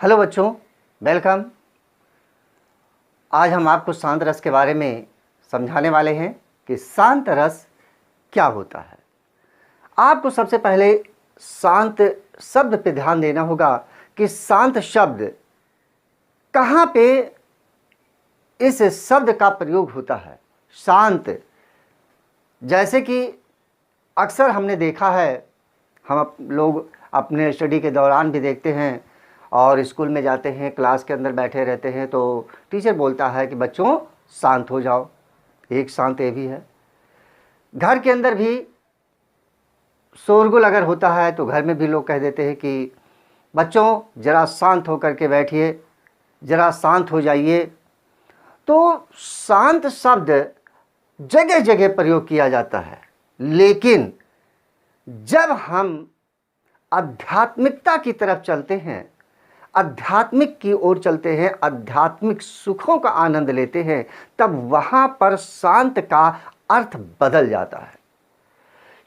Hello बच्चों, welcome. आज हम आपको शांत रस के बारे में समझाने वाले हैं कि शांत रस क्या होता है। आपको सबसे पहले शांत शब्द पे ध्यान देना होगा कि शांत शब्द कहाँ पे इस शब्द का प्रयोग होता है। शांत, जैसे कि अक्सर हमने देखा है, लोग अपने स्टडी के दौरान भी देखते हैं और स्कूल में जाते हैं, क्लास के अंदर बैठे रहते हैं तो टीचर बोलता है कि बच्चों शांत हो जाओ। एक शांत ये भी है। घर के अंदर भी शोरगुल अगर होता है तो घर में भी लोग कह देते हैं कि बच्चों ज़रा शांत होकर के बैठिए, ज़रा शांत हो जाइए। तो शांत शब्द जगह जगह प्रयोग किया जाता है, लेकिन जब हम आध्यात्मिकता की तरफ चलते हैं, आध्यात्मिक की ओर चलते हैं, आध्यात्मिक सुखों का आनंद लेते हैं, तब वहां पर शांत का अर्थ बदल जाता है।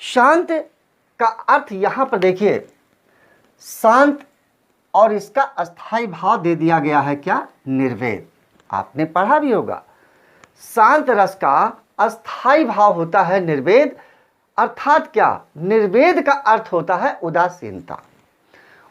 शांत का अर्थ यहां पर देखिए, शांत और इसका अस्थाई भाव दे दिया गया है क्या? निर्वेद। आपने पढ़ा भी होगा, शांत रस का अस्थाई भाव होता है निर्वेद। अर्थात क्या? निर्वेद का अर्थ होता है उदासीनता।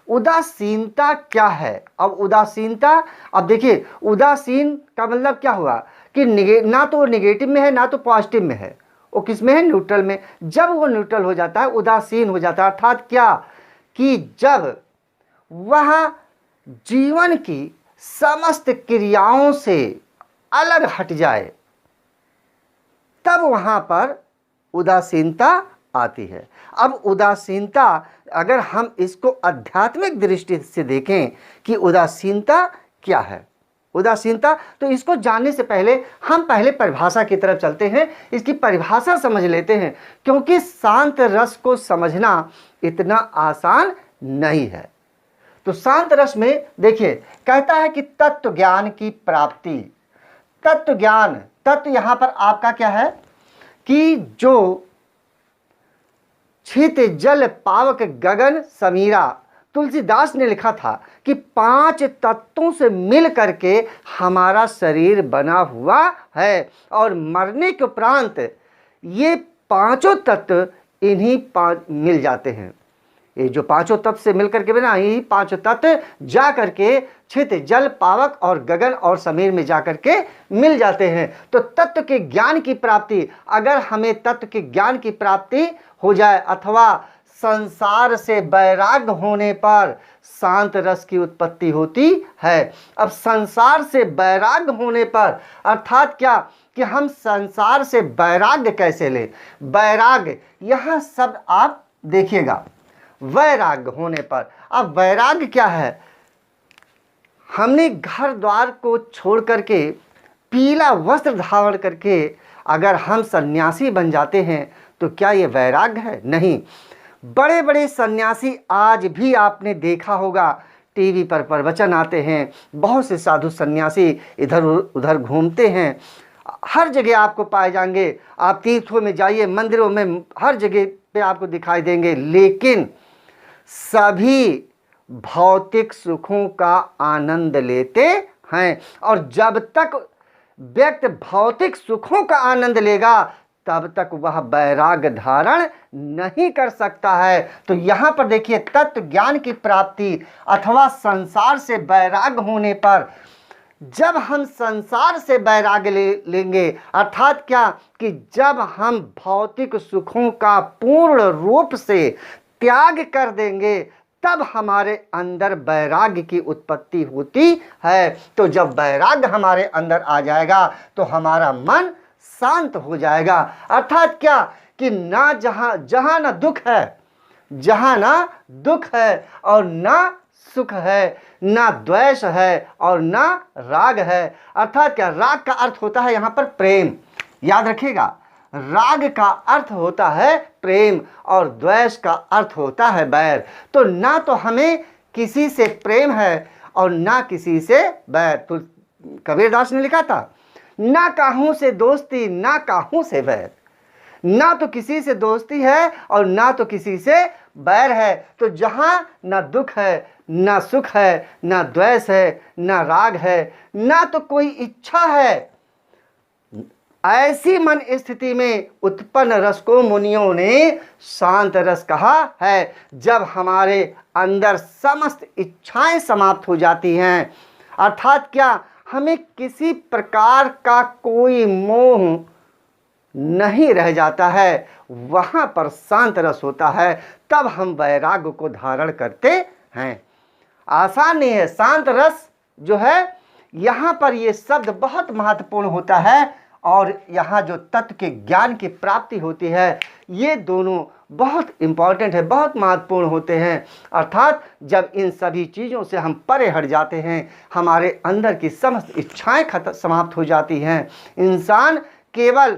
उदासीनता क्या है? अब उदासीनता, अब देखिए उदासीन का मतलब क्या हुआ कि ना तो वो निगेटिव में है ना तो पॉजिटिव में है, वो किस में है? न्यूट्रल में। जब वो न्यूट्रल हो जाता है, उदासीन हो जाता है, अर्थात क्या कि जब वह जीवन की समस्त क्रियाओं से अलग हट जाए, तब वहां पर उदासीनता आती है। अब उदासीनता, अगर हम इसको आध्यात्मिक दृष्टि से देखें कि उदासीनता क्या है, उदासीनता, तो इसको जानने से पहले हम पहले परिभाषा की तरफ चलते हैं, इसकी परिभाषा समझ लेते हैं, क्योंकि शांत रस को समझना इतना आसान नहीं है। तो शांत रस में देखिए कहता है कि तत्व ज्ञान की प्राप्ति। तत्व ज्ञान, तत्व यहां पर आपका क्या है कि जो छित जल पावक गगन समीरा, तुलसीदास ने लिखा था कि 5 तत्वों से मिल करके हमारा शरीर बना हुआ है और मरने के उपरांत ये 5 तत्व इन्हीं 5 मिल जाते हैं। ये जो 5 तत्व से मिलकर के बना, यही 5 तत्व जा करके छित जल पावक और गगन और समीर में जाकर के मिल जाते हैं। तो तत्व के ज्ञान की प्राप्ति, अगर हमें तत्व के ज्ञान की प्राप्ति हो जाए अथवा संसार से वैराग्य होने पर शांत रस की उत्पत्ति होती है। अब संसार से वैराग्य होने पर अर्थात क्या कि हम संसार से वैराग्य कैसे लें? वैराग्य, यह शब्द आप देखिएगा, वैराग्य होने पर। अब वैराग्य क्या है? हमने घर द्वार को छोड़ करके पीला वस्त्र धारण करके अगर हम सन्यासी बन जाते हैं तो क्या ये वैराग्य है? नहीं। बड़े बड़े सन्यासी आज भी आपने देखा होगा, टीवी पर प्रवचन आते हैं, बहुत से साधु सन्यासी इधर उधर घूमते हैं, हर जगह आपको पाए जाएंगे। आप तीर्थों में जाइए, मंदिरों में, हर जगह पे आपको दिखाई देंगे, लेकिन सभी भौतिक सुखों का आनंद लेते हैं। और जब तक व्यक्ति भौतिक सुखों का आनंद लेगा तब तक वह वैराग्य धारण नहीं कर सकता है। तो यहां पर देखिए तत्व ज्ञान की प्राप्ति अथवा संसार से वैराग्य होने पर, जब हम संसार से वैराग्य लेंगे, अर्थात क्या कि जब हम भौतिक सुखों का पूर्ण रूप से त्याग कर देंगे, तब हमारे अंदर वैराग्य की उत्पत्ति होती है। तो जब वैराग्य हमारे अंदर आ जाएगा तो हमारा मन शांत हो जाएगा। अर्थात क्या कि ना जहां ना दुख है, जहां ना दुख है और ना सुख है, ना द्वेष है और ना राग है। अर्थात क्या? राग का अर्थ होता है यहां पर प्रेम, याद रखिएगा, राग का अर्थ होता है प्रेम और द्वेष का अर्थ होता है बैर। तो ना तो हमें किसी से प्रेम है और ना किसी से बैर। तो कबीरदास ने लिखा था, ना काहू से दोस्ती ना काहू से बैर। ना तो किसी से दोस्ती है और ना तो किसी से बैर है, तो जहाँ ना दुख है, ना सुख है, ना द्वेष है, ना राग है, ना तो कोई इच्छा है, ऐसी मन स्थिति में उत्पन्न रस को मुनियों ने शांत रस कहा है। जब हमारे अंदर समस्त इच्छाएं समाप्त हो जाती हैं, अर्थात क्या, हमें किसी प्रकार का कोई मोह नहीं रह जाता है, वहां पर शांत रस होता है, तब हम वैराग्य को धारण करते हैं। आसान नहीं है। शांत रस जो है, यहाँ पर ये शब्द बहुत महत्वपूर्ण होता है, और यहाँ जो तत्व के ज्ञान की प्राप्ति होती है, ये दोनों बहुत इंपॉर्टेंट है, बहुत महत्वपूर्ण होते हैं। अर्थात जब इन सभी चीज़ों से हम परे हट जाते हैं, हमारे अंदर की समस्त इच्छाएं समाप्त हो जाती हैं, इंसान केवल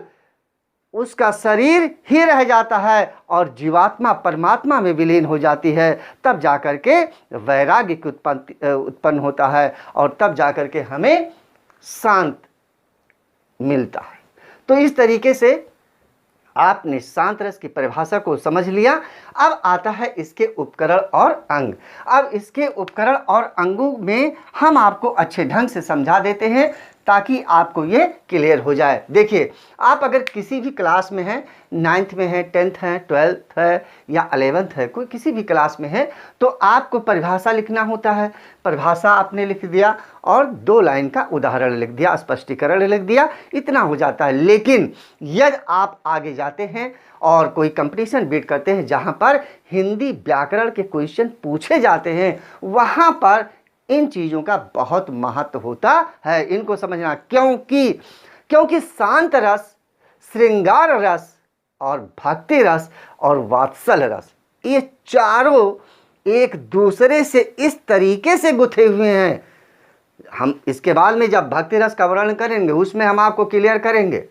उसका शरीर ही रह जाता है और जीवात्मा परमात्मा में विलीन हो जाती है, तब जाकर के वैराग्य की उत्पन्न होता है, और तब जाकर के हमें शांत मिलता है। तो इस तरीके से आपने शांत रस की परिभाषा को समझ लिया। अब आता है इसके उपकरण और अंग। अब इसके उपकरण और अंगों में हम आपको अच्छे ढंग से समझा देते हैं, ताकि आपको ये क्लियर हो जाए। देखिए, आप अगर किसी भी क्लास में हैं, 9th में है, 10th है, 12th है या 11th है, कोई किसी भी क्लास में है, तो आपको परिभाषा लिखना होता है। परिभाषा आपने लिख दिया और 2 लाइन का उदाहरण लिख दिया, स्पष्टीकरण लिख दिया, इतना हो जाता है। लेकिन यदि आप आगे जाते हैं और कोई कंपटीशन बीट करते हैं, जहाँ पर हिंदी व्याकरण के क्वेश्चन पूछे जाते हैं, वहाँ पर इन चीज़ों का बहुत महत्व होता है, इनको समझना। क्योंकि शांत रस, श्रृंगार रस और भक्ति रस और वात्सल रस, ये चारों एक दूसरे से इस तरीके से गुथे हुए हैं। हम इसके बाद में जब भक्ति रस का वर्णन करेंगे, उसमें हम आपको क्लियर करेंगे।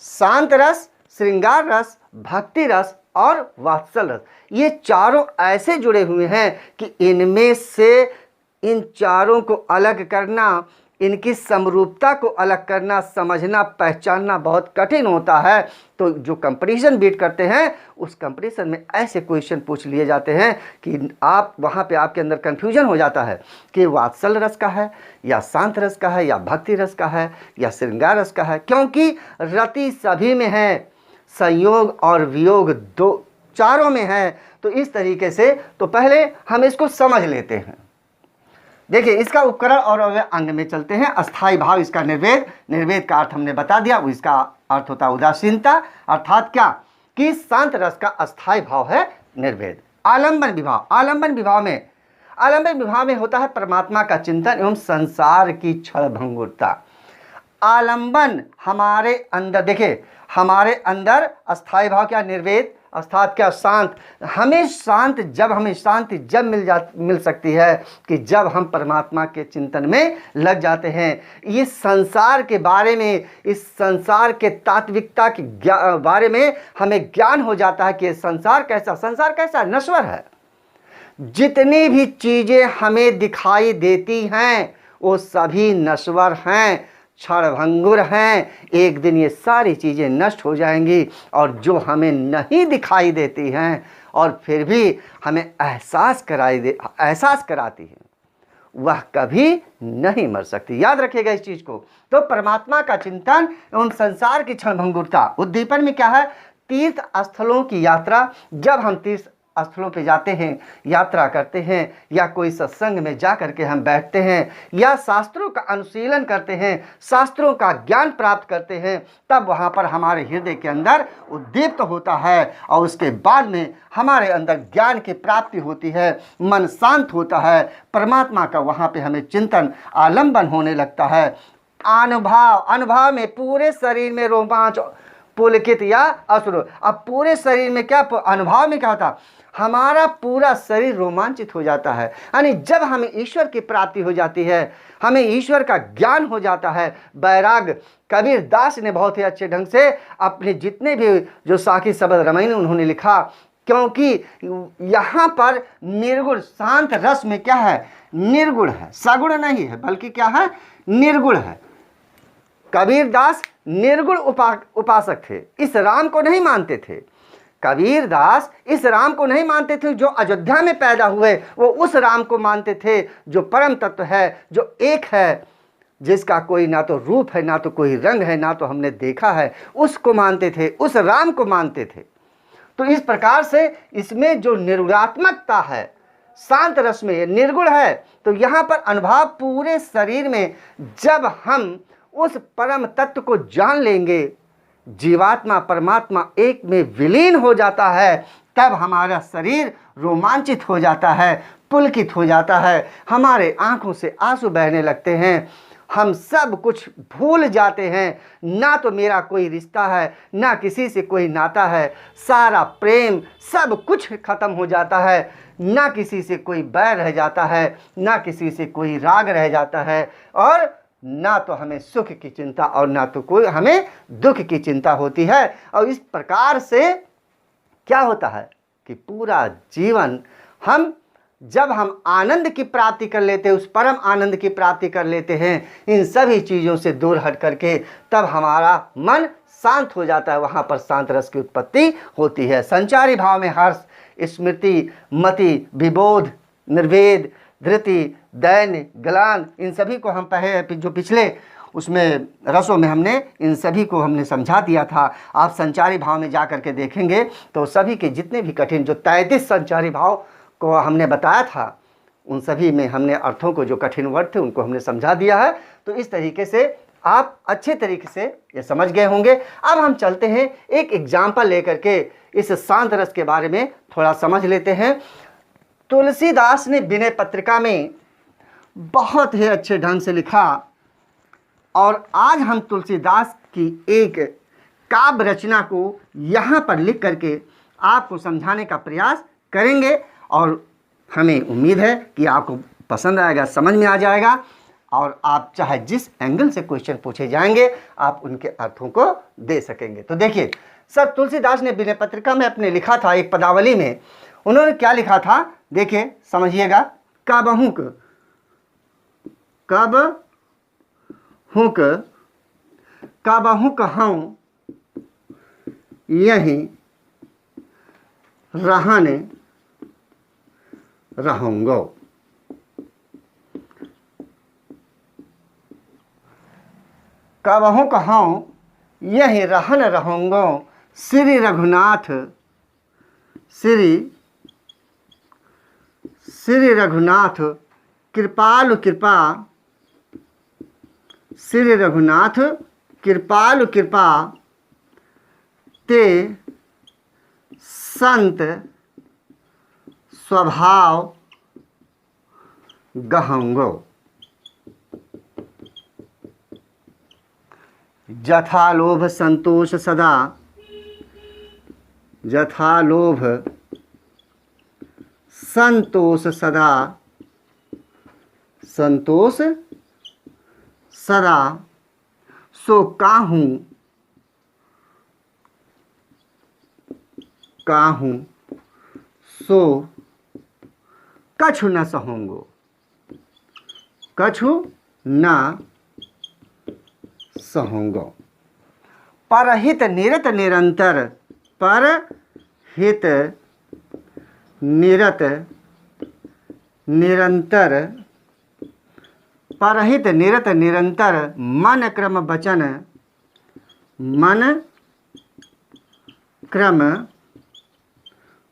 शांत रस, श्रृंगार रस, भक्ति रस और वात्सल रस, ये चारों ऐसे जुड़े हुए हैं कि इनमें से इन चारों को अलग करना, इनकी समरूपता को अलग करना, समझना, पहचानना बहुत कठिन होता है। तो जो कंपटीशन बीट करते हैं, उस कंपटीशन में ऐसे क्वेश्चन पूछ लिए जाते हैं कि आप वहाँ पे आपके अंदर कन्फ्यूजन हो जाता है कि वात्सल रस का है या शांत रस का है या भक्ति रस का है या श्रृंगार रस का है, क्योंकि रति सभी में है, संयोग और वियोग दो चारों में है। तो इस तरीके से तो पहले हम इसको समझ लेते हैं। देखिए, इसका उपकरण और अंग में चलते हैं। अस्थाई भाव, इसका निर्वेद, निर्वेद का अर्थ हमने बता दिया, इसका अर्थ होता है उदासीनता। अर्थात क्या, कि शांत रस का अस्थाई भाव है निर्वेद। आलंबन विभाव, आलंबन विभाव में होता है परमात्मा का चिंतन एवं संसार की क्षणभंगुरता। आलंबन हमारे अंदर, देखिए हमारे अंदर अस्थाई भाव क्या, निर्वेद, अर्थात क्या, शांत। हमें शांति जब मिल सकती है कि जब हम परमात्मा के चिंतन में लग जाते हैं। ये संसार के बारे में, इस संसार के तात्विकता के बारे में हमें ज्ञान हो जाता है कि संसार कैसा नश्वर है। जितनी भी चीज़ें हमें दिखाई देती हैं, वो सभी नश्वर हैं, क्षणभंगुर हैं। एक दिन ये सारी चीज़ें नष्ट हो जाएंगी, और जो हमें नहीं दिखाई देती हैं और फिर भी हमें एहसास कराती हैं, वह कभी नहीं मर सकती। याद रखिएगा इस चीज़ को। तो परमात्मा का चिंतन एवं संसार की क्षणभंगुरता। उद्दीपन में क्या है, तीर्थ स्थलों की यात्रा। जब हम तीर्थ स्थलों पे जाते हैं, यात्रा करते हैं, या कोई सत्संग में जा करके हम बैठते हैं, या शास्त्रों का अनुशीलन करते हैं, शास्त्रों का ज्ञान प्राप्त करते हैं, तब वहाँ पर हमारे हृदय के अंदर उद्दीप्त होता है, और उसके बाद में हमारे अंदर ज्ञान की प्राप्ति होती है, मन शांत होता है, परमात्मा का वहाँ पे हमें चिंतन, आलंबन होने लगता है। अनुभव में पूरे शरीर में रोमांच, पुलकित या असुर। अब पूरे शरीर में क्या, अनुभव में क्या होता, हमारा पूरा शरीर रोमांचित हो जाता है। यानी जब हमें ईश्वर की प्राप्ति हो जाती है, हमें ईश्वर का ज्ञान हो जाता है। वैराग कबीर दास ने बहुत ही अच्छे ढंग से अपने जितने भी जो साखी शब्द रामायण उन्होंने लिखा, क्योंकि यहाँ पर निर्गुण, शांत रस में क्या है, निर्गुण है, सगुण नहीं है, बल्कि क्या है, निर्गुण है। कबीर दास निर्गुण उपासक थे, इस राम को नहीं मानते थे। कबीर दास इस राम को नहीं मानते थे जो अयोध्या में पैदा हुए, वो उस राम को मानते थे जो परम तत्व है, जो एक है, जिसका कोई ना तो रूप है, ना तो कोई रंग है, ना तो हमने देखा है, उसको मानते थे, उस राम को मानते थे। तो इस प्रकार से इसमें जो निर्गुणात्मकता है, शांत रस में निर्गुण है, तो यहाँ पर अनुभव पूरे शरीर में जब हम उस परम तत्व को जान लेंगे, जीवात्मा परमात्मा एक में विलीन हो जाता है, तब हमारा शरीर रोमांचित हो जाता है, पुलकित हो जाता है, हमारे आंखों से आंसू बहने लगते हैं, हम सब कुछ भूल जाते हैं, ना तो मेरा कोई रिश्ता है, ना किसी से कोई नाता है, सारा प्रेम सब कुछ खत्म हो जाता है, ना किसी से कोई बैर रह जाता है, ना किसी से कोई राग रह जाता है, और ना तो हमें सुख की चिंता और ना तो कोई हमें दुख की चिंता होती है। और इस प्रकार से क्या होता है कि पूरा जीवन जब हम आनंद की प्राप्ति कर लेते हैं, उस परम आनंद की प्राप्ति कर लेते हैं, इन सभी चीज़ों से दूर हट करके, तब हमारा मन शांत हो जाता है, वहाँ पर शांत रस की उत्पत्ति होती है। संचारी भाव में हर्ष, स्मृति, मति, विबोध, निर्वेद, धृति, दैन्य, ग्लान, इन सभी को हम जो पिछले उसमें रसों में हमने इन सभी को हमने समझा दिया था। आप संचारी भाव में जा करके देखेंगे तो सभी के जितने भी कठिन जो 33 संचारी भाव को हमने बताया था, उन सभी में हमने अर्थों को जो कठिन वर्ड थे उनको हमने समझा दिया है। तो इस तरीके से आप अच्छे तरीके से ये समझ गए होंगे। अब हम चलते हैं एक एग्जाम्पल लेकर के इस शांत रस के बारे में थोड़ा समझ लेते हैं। तुलसीदास ने विनय पत्रिका में बहुत ही अच्छे ढंग से लिखा, और आज हम तुलसीदास की एक काव्य रचना को यहाँ पर लिख करके आपको समझाने का प्रयास करेंगे, और हमें उम्मीद है कि आपको पसंद आएगा, समझ में आ जाएगा, और आप चाहे जिस एंगल से क्वेश्चन पूछे जाएंगे आप उनके अर्थों को दे सकेंगे। तो देखिए सर, तुलसीदास ने विनय पत्रिका में अपने लिखा था, एक पदावली में उन्होंने क्या लिखा था, देखिए समझिएगा। कबहुक हूँ यहीं रहन रहूँगो। कबहुक हूँ यहीं रहन रहूँगो, श्री रघुनाथ श्री रघुनाथ कृपालु कृपा, श्री रघुनाथ कृपालु कृपा, ते संत स्वभाव गहंगो। जथा लोभ संतोष सदा, जथा लोभ संतोष सदा, संतोष सदा, सो काहूँ सो कछु न सहूँगो, कछु न सहूँगो। परहित निरत निरंतर, परहित निरत निरंतर, परहित निरत निरंतर, मन क्रम वचन, मन क्रम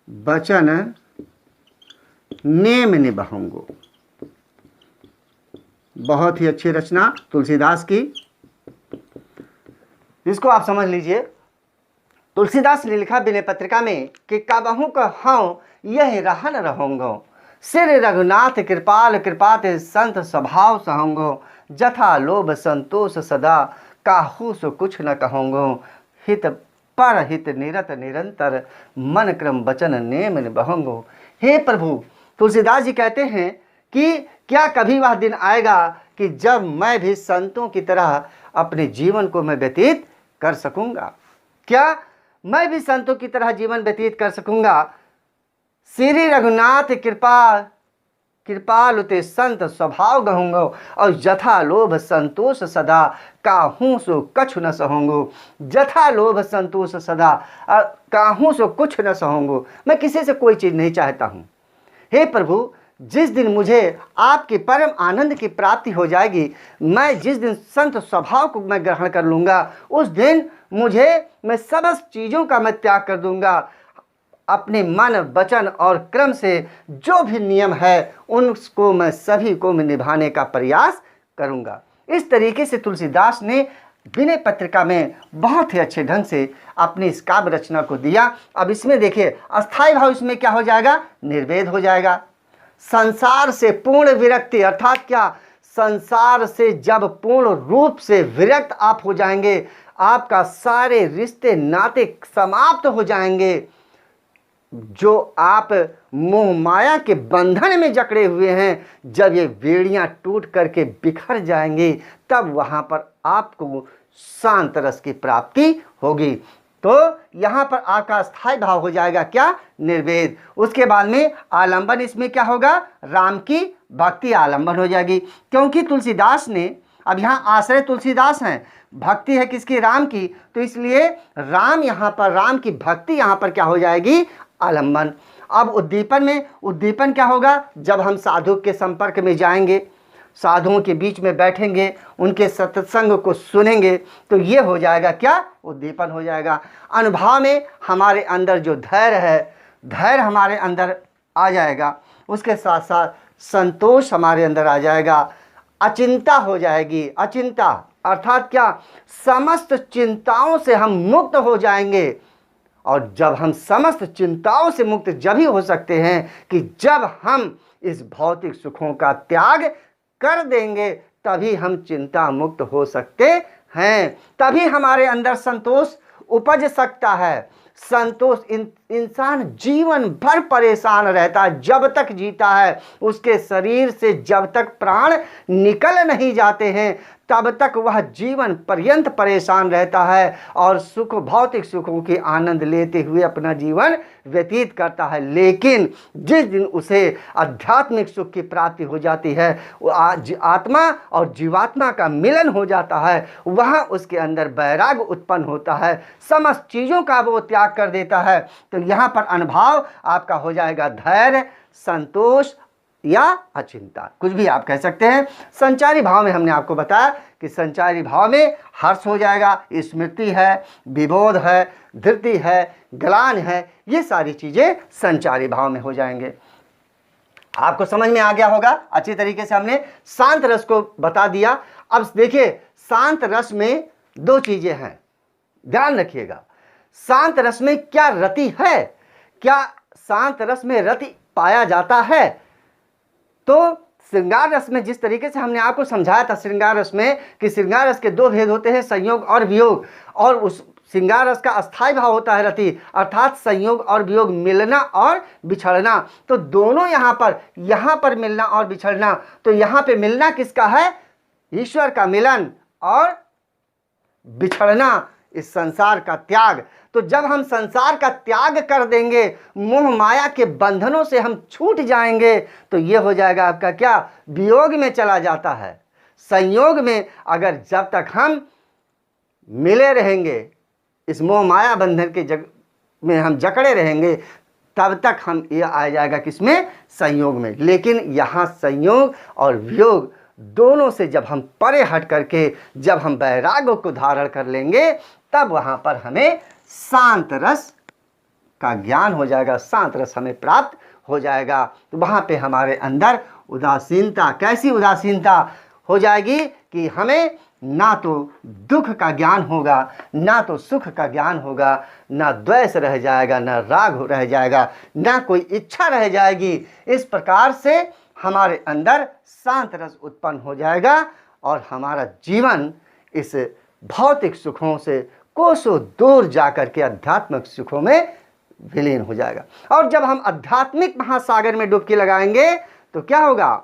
वचन, नेम निभाऊंगो। बहुत ही अच्छी रचना तुलसीदास की, इसको आप समझ लीजिए। तुलसीदास ने लिखा विनय पत्रिका में कि कबहू कहूँ यह रहन रहूँगो, श्री रघुनाथ कृपाल कृपाते संत स्वभाव सहूँगो, जथा लोभ संतोष सदा, काहू सो कुछ न कहूँगो, हित पर हित निरत निरंतर, मन क्रम वचन नेम निभाऊंगो। हे प्रभु, तुलसीदास जी कहते हैं कि क्या कभी वह दिन आएगा कि जब मैं भी संतों की तरह अपने जीवन को मैं व्यतीत कर सकूंगा? क्या मैं भी संतों की तरह जीवन व्यतीत कर सकूंगा? श्री रघुनाथ कृपालु ते संत स्वभाव गहूँगो, और जथा लोभ संतोष सदा, काहूँ सो कछु न सहूँगो। जथा लोभ संतोष सदा, काहूँ सो कुछ न सहूँगो। मैं किसी से कोई चीज़ नहीं चाहता हूँ। हे प्रभु, जिस दिन मुझे आपके परम आनंद की प्राप्ति हो जाएगी, मैं जिस दिन संत स्वभाव को मैं ग्रहण कर लूँगा, उस दिन मैं समस्त चीज़ों का मैं त्याग कर दूँगा। अपने मन वचन और क्रम से जो भी नियम है उनको मैं सभी को मैं निभाने का प्रयास करूँगा। इस तरीके से तुलसीदास ने विनय पत्रिका में बहुत ही अच्छे ढंग से अपनी इस काव्य रचना को दिया। अब इसमें देखिए, अस्थाई भाव इसमें क्या हो जाएगा? निर्वेद हो जाएगा। संसार से पूर्ण विरक्ति, अर्थात क्या? संसार से जब पूर्ण रूप से विरक्त आप हो जाएंगे, आपका सारे रिश्ते नाते समाप्त हो जाएंगे। जो आप मोह माया के बंधन में जकड़े हुए हैं, जब ये बेड़ियां टूट करके बिखर जाएंगी, तब वहां पर आपको शांत रस की प्राप्ति होगी। तो यहाँ पर आपका स्थायी भाव हो जाएगा क्या? निर्वेद। उसके बाद में आलंबन, इसमें क्या होगा? राम की भक्ति आलंबन हो जाएगी। क्योंकि तुलसीदास ने, अब यहाँ आश्रय तुलसीदास हैं, भक्ति है किसकी? राम की। तो इसलिए राम यहाँ पर, राम की भक्ति यहाँ पर क्या हो जाएगी? आलंबन। अब उद्दीपन में, उद्दीपन क्या होगा? जब हम साधु के संपर्क में जाएंगे, साधुओं के बीच में बैठेंगे, उनके सत्संग को सुनेंगे, तो ये हो जाएगा क्या? उद्दीपन हो जाएगा। अनुभव में हमारे अंदर जो धैर्य है, धैर्य हमारे अंदर आ जाएगा। उसके साथ साथ संतोष हमारे अंदर आ जाएगा। अचिंता हो जाएगी। अचिंता अर्थात क्या? समस्त चिंताओं से हम मुक्त हो जाएंगे। और जब हम समस्त चिंताओं से मुक्त जब ही हो सकते हैं कि जब हम इस भौतिक सुखों का त्याग कर देंगे, तभी हम चिंता मुक्त हो सकते हैं। तभी हमारे अंदर संतोष उपज सकता है। संतोष, इंसान जीवन भर परेशान रहता है, जब तक जीता है। उसके शरीर से जब तक प्राण निकल नहीं जाते हैं, तब तक वह जीवन पर्यंत परेशान रहता है और सुख, भौतिक सुखों के आनंद लेते हुए अपना जीवन व्यतीत करता है। लेकिन जिस दिन उसे आध्यात्मिक सुख की प्राप्ति हो जाती है, आत्मा और जीवात्मा का मिलन हो जाता है, वहाँ उसके अंदर वैराग्य उत्पन्न होता है, समस्त चीज़ों का वो त्याग कर देता है। तो यहाँ पर अनुभव आपका हो जाएगा धैर्य, संतोष या अचिंता, कुछ भी आप कह सकते हैं। संचारी भाव में हमने आपको बताया कि संचारी भाव में हर्ष हो जाएगा, स्मृति है, विबोध है, धृति है, ग्लान है, ये सारी चीज़ें संचारी भाव में हो जाएंगे। आपको समझ में आ गया होगा। अच्छी तरीके से हमने शांत रस को बता दिया। अब देखिए, शांत रस में दो चीज़ें हैं, ध्यान रखिएगा। शांत रस में क्या रति है? क्या शांत रस में रति पाया जाता है? तो श्रृंगार रस में जिस तरीके से हमने आपको समझाया था श्रृंगार रस में, कि श्रृंगार रस के दो भेद होते हैं, संयोग और वियोग। और उस श्रृंगार रस का अस्थाई भाव होता है रति, अर्थात संयोग और वियोग, मिलना और बिछड़ना। तो दोनों यहाँ पर मिलना और बिछड़ना। तो यहाँ पे मिलना किसका है? ईश्वर का मिलन, और बिछड़ना इस संसार का त्याग। तो जब हम संसार का त्याग कर देंगे, मोह माया के बंधनों से हम छूट जाएंगे, तो ये हो जाएगा आपका क्या? वियोग में चला जाता है। संयोग में अगर जब तक हम मिले रहेंगे, इस मोह माया बंधन के जग में हम जकड़े रहेंगे, तब तक हम ये आ जाएगा किसमें? संयोग में। लेकिन यहाँ संयोग और वियोग दोनों से जब हम परे हट करके जब हम वैराग्य को धारण कर लेंगे, तब वहाँ पर हमें शांत रस का ज्ञान हो जाएगा, शांत रस हमें प्राप्त हो जाएगा। तो वहाँ पे हमारे अंदर उदासीनता, कैसी उदासीनता हो जाएगी कि हमें ना तो दुख का ज्ञान होगा, ना तो सुख का ज्ञान होगा, ना द्वेष रह जाएगा, ना राग रह जाएगा, ना कोई इच्छा रह जाएगी। इस प्रकार से हमारे अंदर शांत रस उत्पन्न हो जाएगा और हमारा जीवन इस भौतिक सुखों से कोसों दूर जाकर के आध्यात्मिक सुखों में विलीन हो जाएगा। और जब हम आध्यात्मिक महासागर में डुबकी लगाएंगे, तो क्या होगा?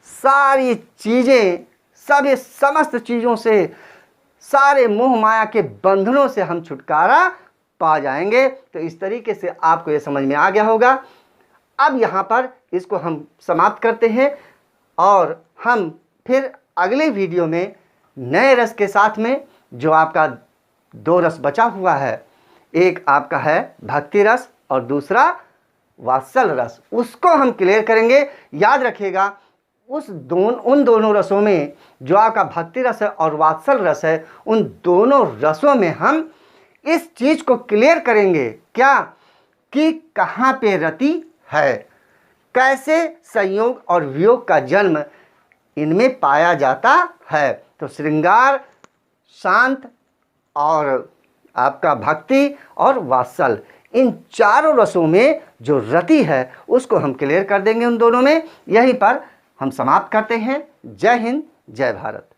सारी चीज़ें, सभी समस्त चीज़ों से, सारे मोह माया के बंधनों से हम छुटकारा पा जाएंगे। तो इस तरीके से आपको ये समझ में आ गया होगा। अब यहाँ पर इसको हम समाप्त करते हैं और हम फिर अगले वीडियो में नए रस के साथ में, जो आपका 2 रस बचा हुआ है, एक आपका है भक्ति रस और दूसरा वात्सल रस, उसको हम क्लियर करेंगे। याद रखिएगा उन दोनों रसों में, जो आपका भक्ति रस है और वात्सल रस है, उन दोनों रसों में हम इस चीज को क्लियर करेंगे क्या, कि कहाँ पे रति है, कैसे संयोग और वियोग का जन्म इनमें पाया जाता है। तो श्रृंगार, शांत और आपका भक्ति और वात्सल, इन चारों रसों में जो रति है उसको हम क्लियर कर देंगे उन दोनों में। यहीं पर हम समाप्त करते हैं। जय हिंद, जय भारत।